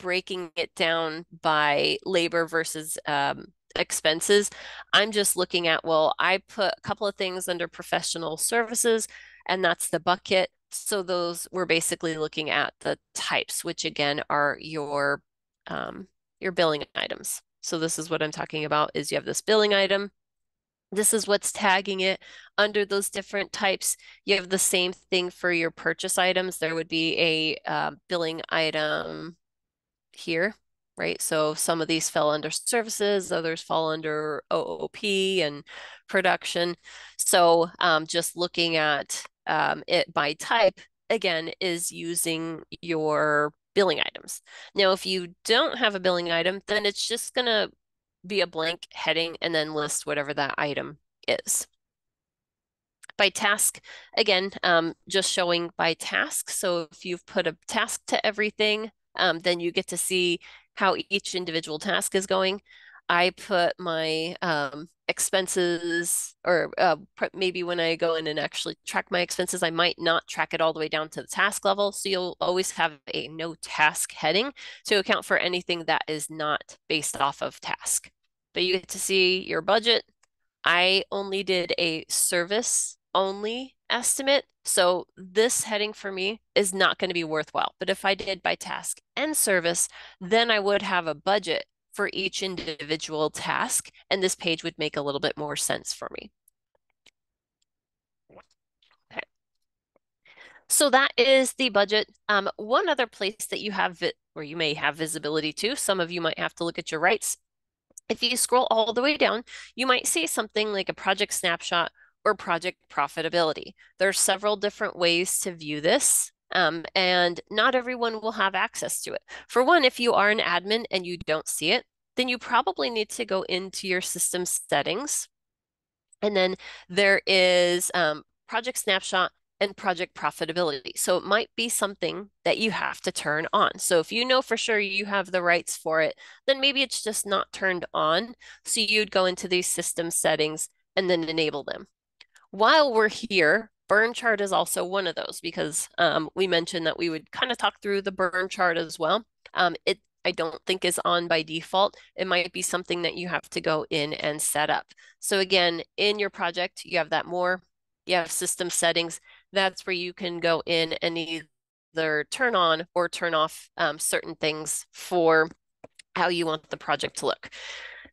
breaking it down by labor versus expenses. I'm just looking at, well, I put a couple of things under professional services, and that's the bucket. So those we're basically looking at the types, which again are your billing items. So this is what I'm talking about is you have this billing item. This is what's tagging it under those different types. You have the same thing for your purchase items. There would be a billing item here, right? So some of these fell under services, others fall under OOP and production. So just looking at it by type, again, is using your billing items. Now, if you don't have a billing item, then it's just going to be a blank heading and then list whatever that item is. By task, again, just showing by task. So if you've put a task to everything, then you get to see how each individual task is going. I put my expenses, or maybe when I go in and actually track my expenses, I might not track it all the way down to the task level. So you'll always have a no task heading to account for anything that is not based off of task. But you get to see your budget. I only did a service only estimate. So this heading for me is not going to be worthwhile. But if I did by task and service, then I would have a budget for each individual task, and this page would make a little bit more sense for me. Okay. So that is the budget. One other place that you have where you may have visibility to, some of you might have to look at your rights. If you scroll all the way down, you might see something like a project snapshot or project profitability. There are several different ways to view this, and not everyone will have access to it. For one, if you are an admin and you don't see it, then you probably need to go into your system settings. And then there is project snapshot and project profitability. So it might be something that you have to turn on. So if you know for sure you have the rights for it, then maybe it's just not turned on. So you'd go into these system settings and then enable them. While we're here, burn chart is also one of those because we mentioned that we would kind of talk through the burn chart as well. I don't think is on by default. It might be something that you have to go in and set up. So again, in your project, you have that more, you have system settings. That's where you can go in and either turn on or turn off certain things for how you want the project to look.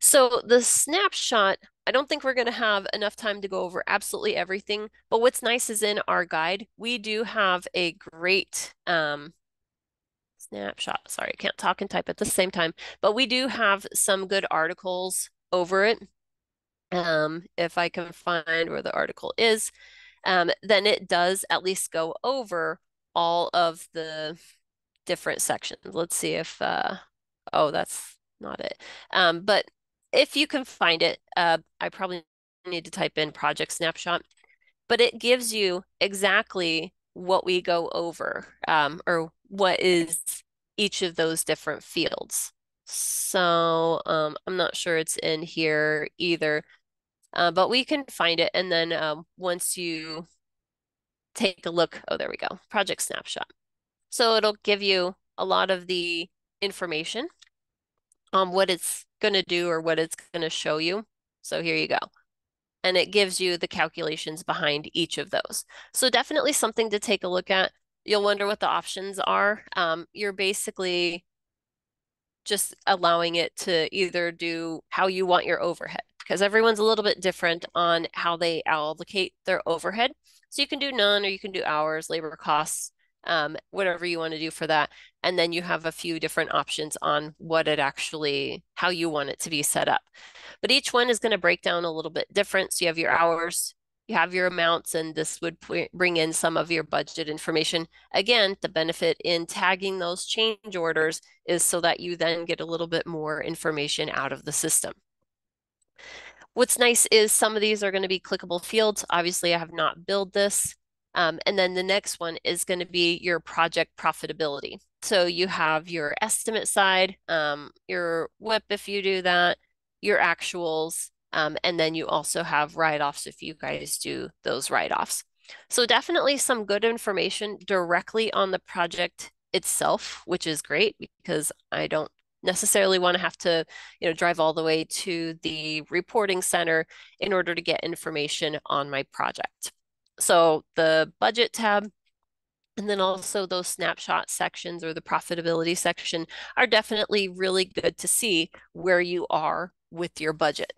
So the snapshot, I don't think we're going to have enough time to go over absolutely everything, but what's nice is in our guide, we do have a great snapshot. Sorry, I can't talk and type at the same time, but we do have some good articles over it. If I can find where the article is, then it does at least go over all of the different sections. Let's see if, oh, that's not it. But if you can find it, I probably need to type in project snapshot, but it gives you exactly what we go over, or what is each of those different fields. So I'm not sure it's in here either, but we can find it. And then once you take a look, oh, there we go, project snapshot. So it'll give you a lot of the information on what it's going to do or what it's going to show you. So here you go. And it gives you the calculations behind each of those. So definitely something to take a look at. You'll wonder what the options are. You're basically just allowing it to either do how you want your overhead, because everyone's a little bit different on how they allocate their overhead. So you can do none, or you can do hours, labor costs, whatever you want to do for that. And then you have a few different options on what it actually, how you want it to be set up. But each one is going to break down a little bit different. So you have your hours, you have your amounts, and this would bring in some of your budget information. Again, the benefit in tagging those change orders is so that you then get a little bit more information out of the system. What's nice is some of these are going to be clickable fields. Obviously, I have not built this. And then the next one is going to be your project profitability. So you have your estimate side, your WIP if you do that, your actuals, and then you also have write-offs if you guys do those write-offs. So definitely some good information directly on the project itself, which is great because I don't necessarily want to have to, drive all the way to the reporting center in order to get information on my project. So the budget tab, and then also those snapshot sections or the profitability section are definitely really good to see where you are with your budget.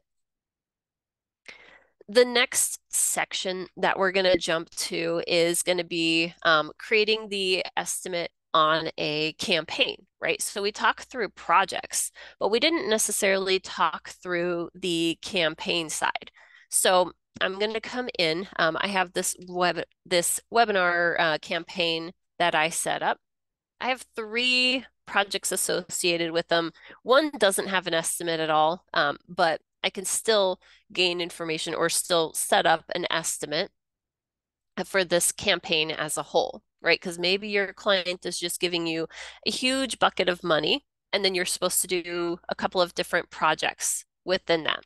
The next section that we're going to jump to is going to be creating the estimate on a campaign, right? So we talked through projects, but we didn't necessarily talk through the campaign side. So I'm going to come in. I have this webinar campaign that I set up. I have 3 projects associated with them. One doesn't have an estimate at all, but I can still gain information or still set up an estimate for this campaign as a whole, right? Because maybe your client is just giving you a huge bucket of money, and then you're supposed to do a couple of different projects within that.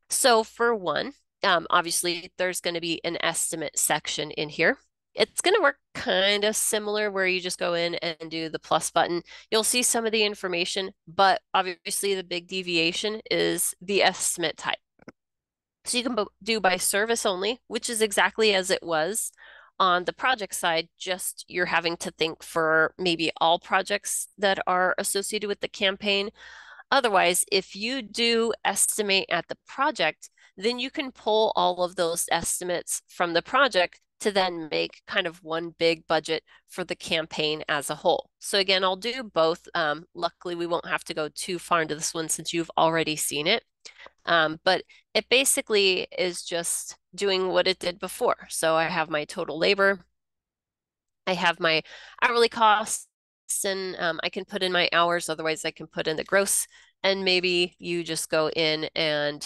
So for one, obviously there's going to be an estimate section in here. It's going to work kind of similar where you just go in and do the plus button. You'll see some of the information, but obviously the big deviation is the estimate type. So you can do by service only, which is exactly as it was on the project side, just you're having to think for maybe all projects that are associated with the campaign. Otherwise, if you do estimate at the project, then you can pull all of those estimates from the project to then make kind of one big budget for the campaign as a whole. So again, I'll do both. Luckily, we won't have to go too far into this one since you've already seen it. But it basically is just doing what it did before. So I have my total labor, I have my hourly costs, and I can put in my hours. Otherwise, I can put in the gross, and maybe you just go in and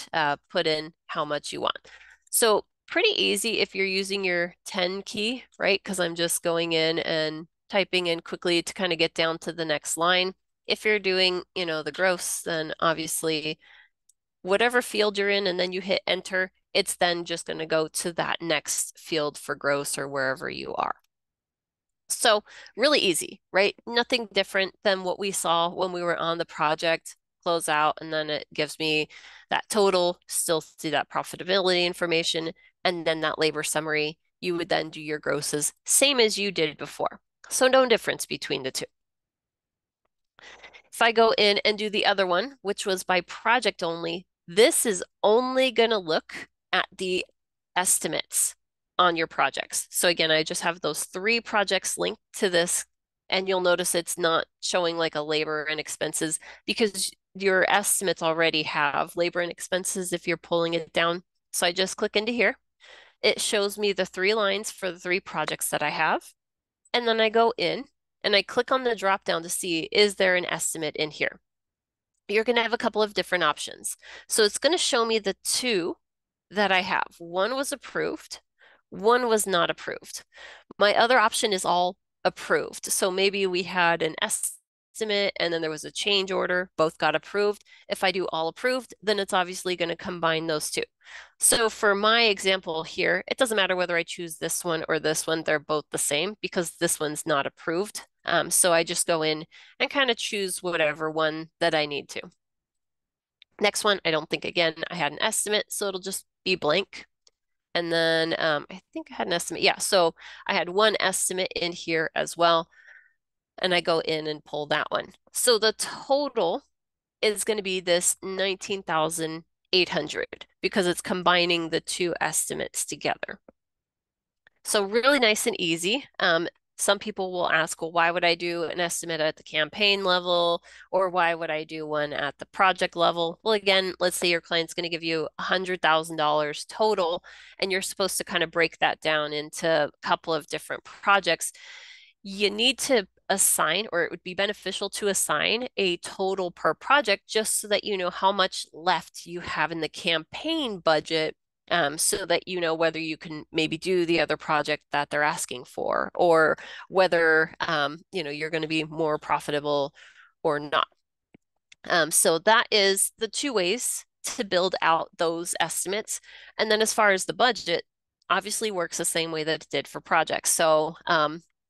put in how much you want. So pretty easy if you're using your 10 key, right? Because I'm just going in and typing in quickly to kind of get down to the next line. If you're doing, the gross, then obviously whatever field you're in, and then you hit enter, it's then just going to go to that next field for gross or wherever you are. So really easy, right? Nothing different than what we saw when we were on the project. Close out, and then it gives me that total, still see that profitability information, and then that labor summary. You would then do your grosses, same as you did before. So no difference between the two. If I go in and do the other one, which was by project only, this is only going to look at the estimates on your projects. So again, I just have those 3 projects linked to this, and you'll notice it's not showing like a labor and expenses because your estimates already have labor and expenses if you're pulling it down. So I just click into here. It shows me the 3 lines for the 3 projects that I have. And then I go in and I click on the drop down to see, is there an estimate in here? You're going to have a couple of different options. So it's going to show me the 2 that I have. One was approved, one was not approved. My other option is all approved. So maybe we had an estimate and then there was a change order, both got approved. If I do all approved, then it's obviously going to combine those two. So for my example here, it doesn't matter whether I choose this one or this one, they're both the same because this one's not approved. So I just go in and kind of choose whatever one that I need to. Next one, I don't think, again, I had an estimate, so it'll just be blank. And then I think I had an estimate. Yeah, so I had one estimate in here as well. And I go in and pull that one. So the total is going to be this 19,800 because it's combining the two estimates together. So really nice and easy. Some people will ask, well, why would I do an estimate at the campaign level or why would I do one at the project level? Well, again, let's say your client's going to give you $100,000 total and you're supposed to kind of break that down into a couple of different projects. You need to assign, or it would be beneficial to assign a total per project just so that you know how much left you have in the campaign budget so that you know whether you can maybe do the other project that they're asking for, or whether you're going to be more profitable or not. So that is the two ways to build out those estimates. And then as far as the budget, obviously works the same way that it did for projects. So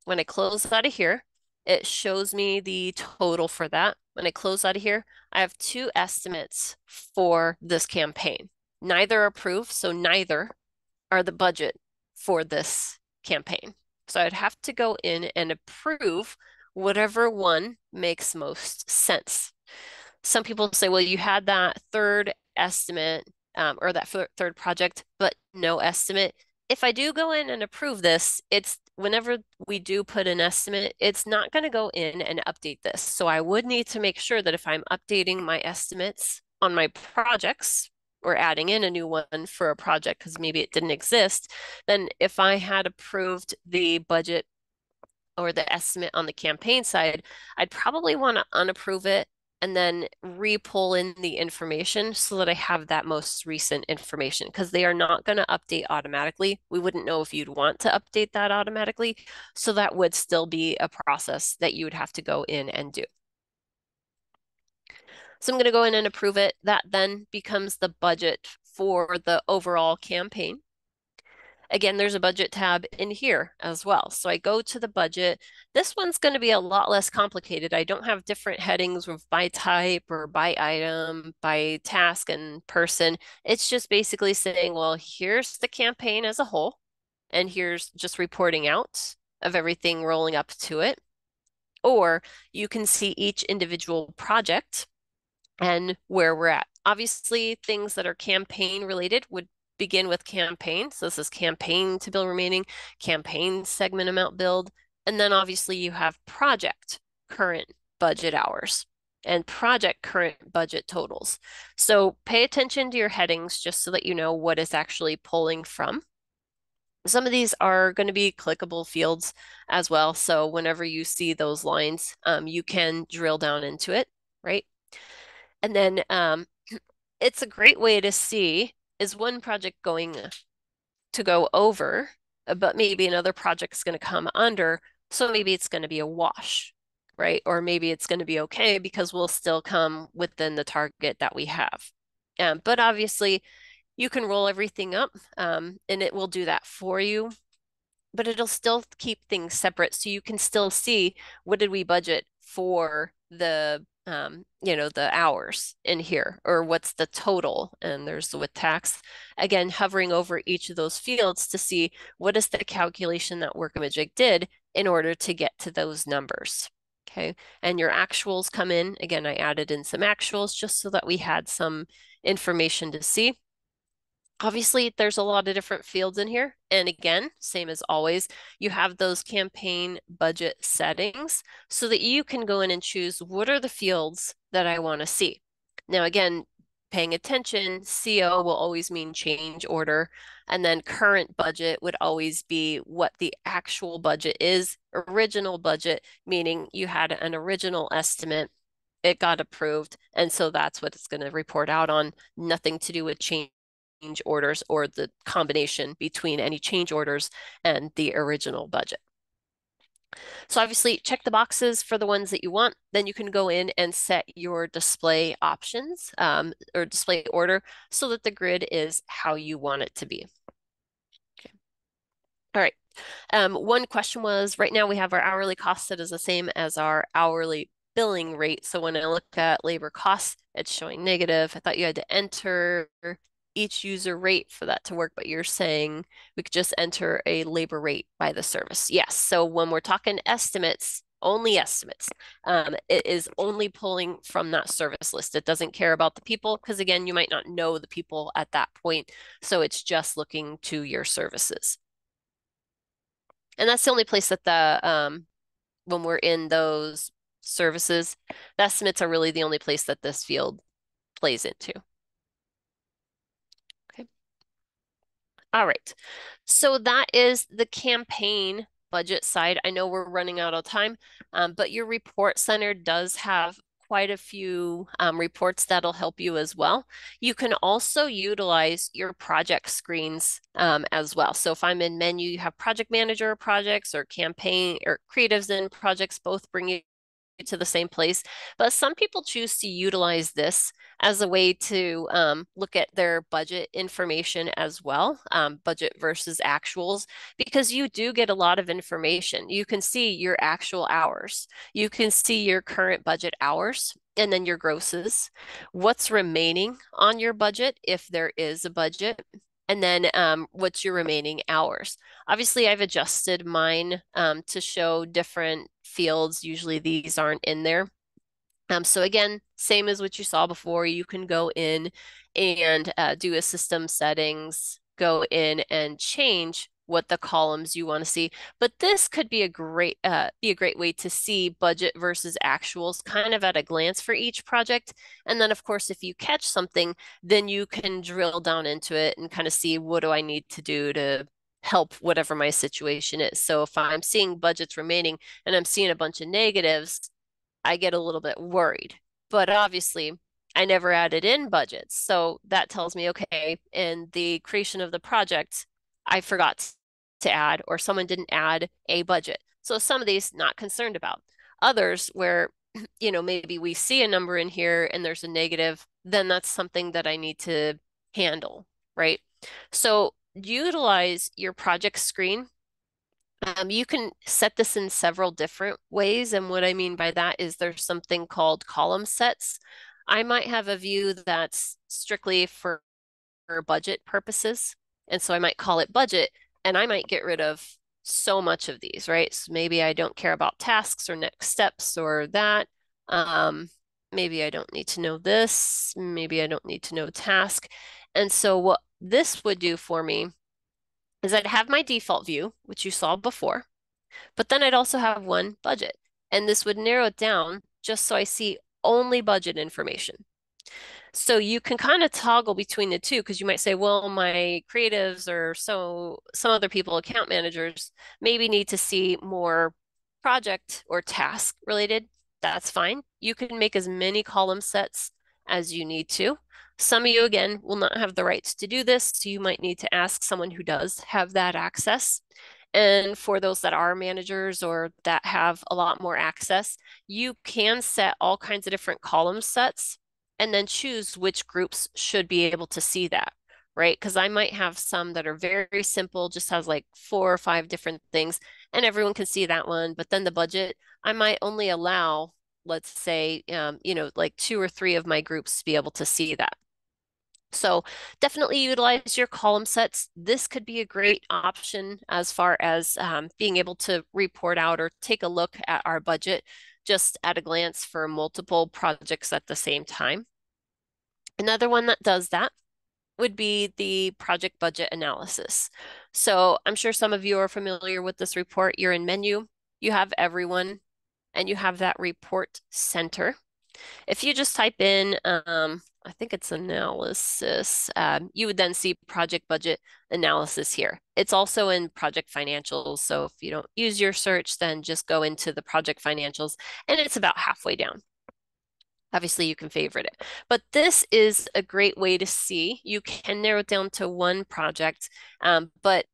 when I close out of here, it shows me the total for that. When I close out of here, I have two estimates for this campaign. Neither approved, so neither are the budget for this campaign. So I'd have to go in and approve whatever one makes most sense. Some people say, well, you had that third estimate or that third project, but no estimate. If I do go in and approve this, it's whenever we do put an estimate, it's not going to go in and update this. So I would need to make sure that if I'm updating my estimates on my projects or adding in a new one for a project because maybe it didn't exist, then if I had approved the budget or the estimate on the campaign side, I'd probably want to unapprove it and then re-pull in the information so that I have that most recent information because they are not going to update automatically. We wouldn't know if you'd want to update that automatically. So that would still be a process that you would have to go in and do. So I'm going to go in and approve it. That then becomes the budget for the overall campaign. Again, there's a budget tab in here as well. So I go to the budget. This one's going to be a lot less complicated. I don't have different headings by type or by item, by task and person. It's just basically saying, well, here's the campaign as a whole, and here's just reporting out of everything rolling up to it. Or you can see each individual project and where we're at. Obviously, things that are campaign related would begin with campaign. So this is campaign to bill remaining, campaign segment amount billed, and then obviously you have project current budget hours and project current budget totals. So pay attention to your headings just so that you know what is actually pulling from. Some of these are going to be clickable fields as well. So whenever you see those lines, you can drill down into it, right? And then it's a great way to see, is one project going to go over, but maybe another project's going to come under. So maybe it's going to be a wash, right? Or maybe it's going to be okay because we'll still come within the target that we have. But obviously, you can roll everything up and it will do that for you. But it'll still keep things separate so you can still see what did we budget for the the hours in here, or what's the total, and there's the with tax. Again, hovering over each of those fields to see what is the calculation that Workamajig did in order to get to those numbers. Okay, and your actuals come in. Again, I added in some actuals just so that we had some information to see. Obviously, there's a lot of different fields in here. And again, same as always, you have those campaign budget settings so that you can go in and choose what are the fields that I want to see. Now, again, paying attention, CO will always mean change order. And then current budget would always be what the actual budget is. Original budget, meaning you had an original estimate, it got approved. And so that's what it's going to report out on. Nothing to do with change orders or the combination between any change orders and the original budget. So obviously check the boxes for the ones that you want. Then you can go in and set your display options or display order so that the grid is how you want it to be. Okay. All right. One question was, right now we have our hourly cost set as the same as our hourly billing rate. So when I look at labor costs, it's showing negative. I thought you had to enter each user rate for that to work, but you're saying we could just enter a labor rate by the service. Yes. So when we're talking estimates, only estimates, it is only pulling from that service list. It doesn't care about the people because, again, you might not know the people at that point. So it's just looking to your services. And that's the only place that when we're in those services, the estimates are really the only place that this field plays into. Okay. All right. So that is the campaign budget side. I know we're running out of time, but your report center does have quite a few reports that'll help you as well. You can also utilize your project screens as well. So if I'm in menu, you have project manager projects or campaign or creatives in projects, both bring you to the same place. But some people choose to utilize this as a way to look at their budget information as well, budget versus actuals, because you do get a lot of information. You can see your actual hours, you can see your current budget hours, and then your grosses, what's remaining on your budget if there is a budget, and then what's your remaining hours. Obviously, I've adjusted mine to show different fields. Usually these aren't in there. So again, same as what you saw before, you can go in and do a system settings, go in and change what the columns you want to see. But this could be a great way to see budget versus actuals kind of at a glance for each project. And then of course, if you catch something, then you can drill down into it and kind of see what do I need to do to help whatever my situation is. So if I'm seeing budgets remaining and I'm seeing a bunch of negatives, I get a little bit worried. But obviously, I never added in budgets. So that tells me, okay, in the creation of the project, I forgot to add, or someone didn't add a budget. So some of these not concerned about. Others where, maybe we see a number in here and there's a negative, then that's something that I need to handle, right? So utilize your project screen. You can set this in several different ways. And what I mean by that is there's something called column sets. I might have a view that's strictly for budget purposes. And so I might call it budget and I might get rid of so much of these, right? So maybe I don't care about tasks or next steps or that. Maybe I don't need to know this. Maybe I don't need to know task. And so what this would do for me is I'd have my default view, which you saw before, but then I'd also have one budget. And this would narrow it down just so I see only budget information. So you can kind of toggle between the two because you might say, well, my creatives or so some other people, account managers, maybe need to see more project or task related. That's fine. You can make as many column sets as you need to. Some of you, again, will not have the rights to do this, so you might need to ask someone who does have that access. And for those that are managers or that have a lot more access, you can set all kinds of different column sets and then choose which groups should be able to see that, right? Because I might have some that are very simple, just has like 4 or 5 different things, and everyone can see that one. But then the budget, I might only allow, let's say, like 2 or 3 of my groups to be able to see that. So definitely utilize your column sets. This could be a great option as far as being able to report out or take a look at our budget just at a glance for multiple projects at the same time. Another one that does that would be the project budget analysis. So I'm sure some of you are familiar with this report. You're in menu, you have everyone, and you have that report center. If you just type in, I think it's analysis, you would then see project budget analysis here. It's also in project financials. So if you don't use your search, then just go into the project financials and it's about halfway down. Obviously, you can favorite it, but this is a great way to see. You can narrow it down to one project, but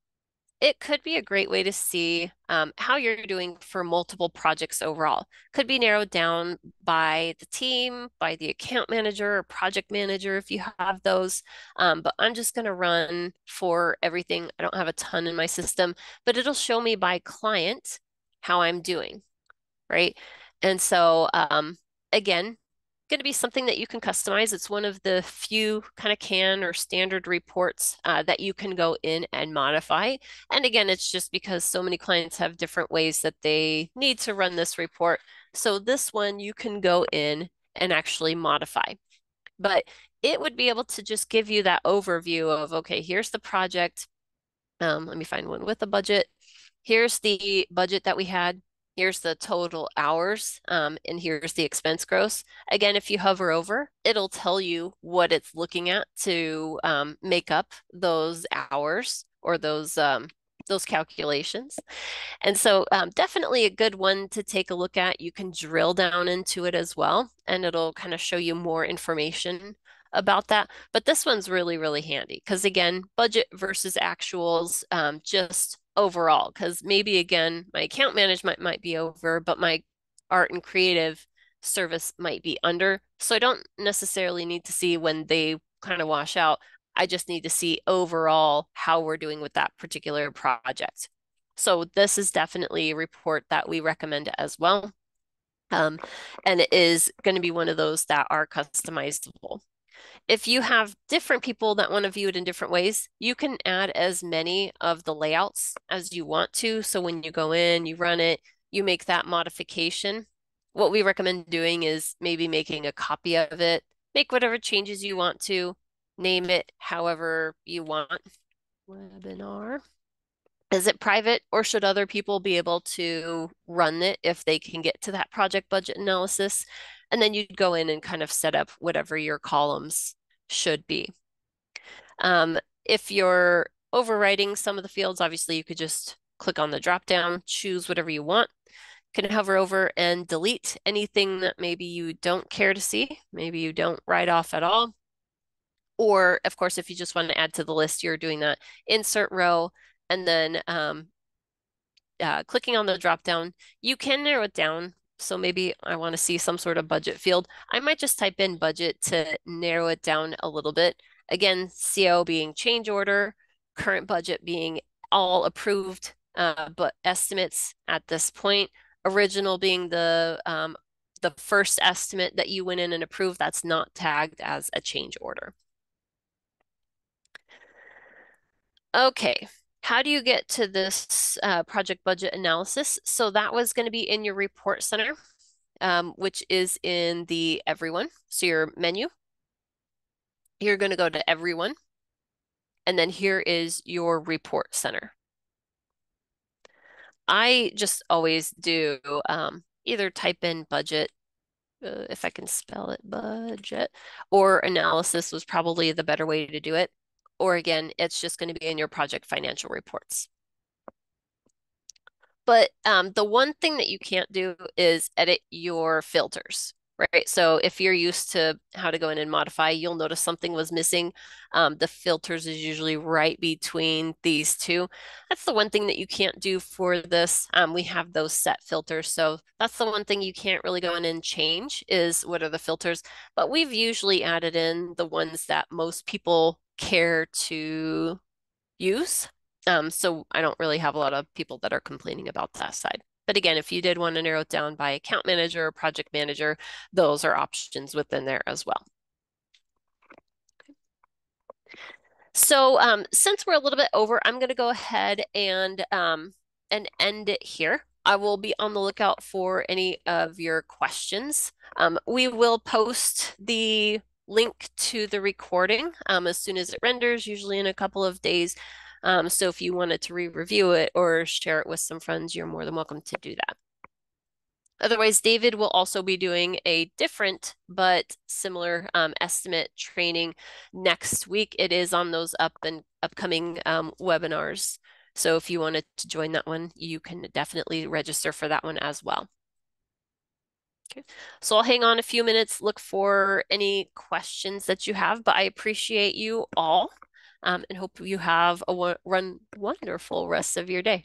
it could be a great way to see how you're doing for multiple projects overall. Could be narrowed down by the team, by the account manager or project manager if you have those. But I'm just going to run for everything. I don't have a ton in my system, but it'll show me by client how I'm doing, right? And so, again, going to be something that you can customize. It's one of the few kind of can or standard reports that you can go in and modify. And again, it's just because so many clients have different ways that they need to run this report. So this one you can go in and actually modify. But it would be able to just give you that overview of, okay, here's the project. Let me find one with a budget. Here's the budget that we had. Here's the total hours, and here's the expense gross. Again, if you hover over, it'll tell you what it's looking at to make up those hours or those calculations. And so definitely a good one to take a look at. You can drill down into it as well, and it'll kind of show you more information about that. But this one's really, really handy because again, budget versus actuals, just overall, because maybe again, my account management might be over, but my art and creative service might be under. So I don't necessarily need to see when they kind of wash out. I just need to see overall how we're doing with that particular project. So this is definitely a report that we recommend as well. And it is going to be one of those that are customizable. If you have different people that want to view it in different ways, you can add as many of the layouts as you want to. So when you go in, you run it, you make that modification. What we recommend doing is maybe making a copy of it, make whatever changes you want to, name it however you want. Webinar. Is it private or should other people be able to run it if they can get to that project budget analysis? And then you'd go in and kind of set up whatever your columns should be. If you're overwriting some of the fields, obviously you could just click on the drop down, choose whatever you want. You can hover over and delete anything that maybe you don't care to see. Maybe you don't write off at all. Or of course, if you just want to add to the list, you're doing that insert row and then clicking on the drop down, you can narrow it down. So maybe I want to see some sort of budget field. I might just type in budget to narrow it down a little bit. Again, CO being change order, current budget being all approved, but estimates at this point, original being the first estimate that you went in and approved that's not tagged as a change order. Okay, how do you get to this project budget analysis? So that was going to be in your report center, which is in the everyone. So your menu, you're going to go to everyone. And then here is your report center. I just always do either type in budget, if I can spell it, budget, or analysis was probably the better way to do it. Or again, it's just going to be in your project financial reports. But the one thing that you can't do is edit your filters, right? So if you're used to how to go in and modify, you'll notice something was missing. The filters is usually right between these two. That's the one thing that you can't do for this. We have those set filters. So that's the one thing you can't really go in and change is what are the filters. But we've usually added in the ones that most people care to use. So I don't really have a lot of people that are complaining about that side. But again, if you did want to narrow it down by account manager or project manager, those are options within there as well. So since we're a little bit over, I'm going to go ahead and end it here. I will be on the lookout for any of your questions. We will post the link to the recording as soon as it renders, usually in a couple of days. So if you wanted to re-review it or share it with some friends, you're more than welcome to do that. Otherwise, David will also be doing a different but similar estimate training next week. It is on those upcoming webinars. So if you wanted to join that one, you can definitely register for that one as well. Okay. So I'll hang on a few minutes, look for any questions that you have, but I appreciate you all. and hope you have a wonderful rest of your day.